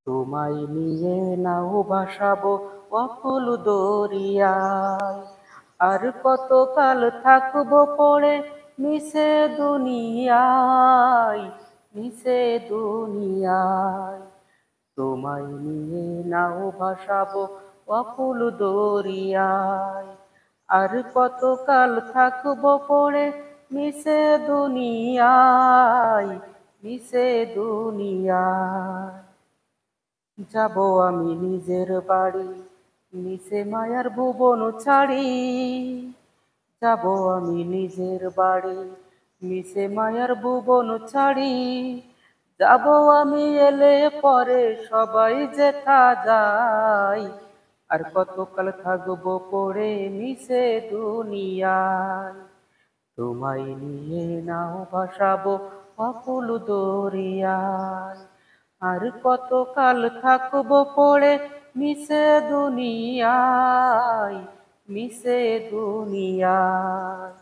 তোমায় নিয়ে নাও ভাসাবো অকুল দরিয়ায়। আর কতকাল থাকবো পড়ে মিশে দুনিয়ায়, মিশে দুনিয়ায়। তোমায় নিয়ে নাও ভাসাবো অকুল দরিয়ায়। আর কতকাল থাকবো পড়ে মিশে দুনিয়ায়, মিশে দুনিয়ায়। যাব আমি নিজের বাড়ি মিশে মায়ার ভুবন ছাড়ি। যাব আমি নিজের বাড়ি মিশে মায়ার ভুবন ছাড়ি। যাব আমি এলে পরে সবাই যেথা যায়। আর কতকাল থাকবো পড়ে মিশে দুনিয়ায়। তোমায় নিয়ে নাও ভাসাবো অকুল দরিয়ায়। আর কতকাল থাকবো পড়ে মিশে দুনিয়ায়, মিশে দুনিয়ায়।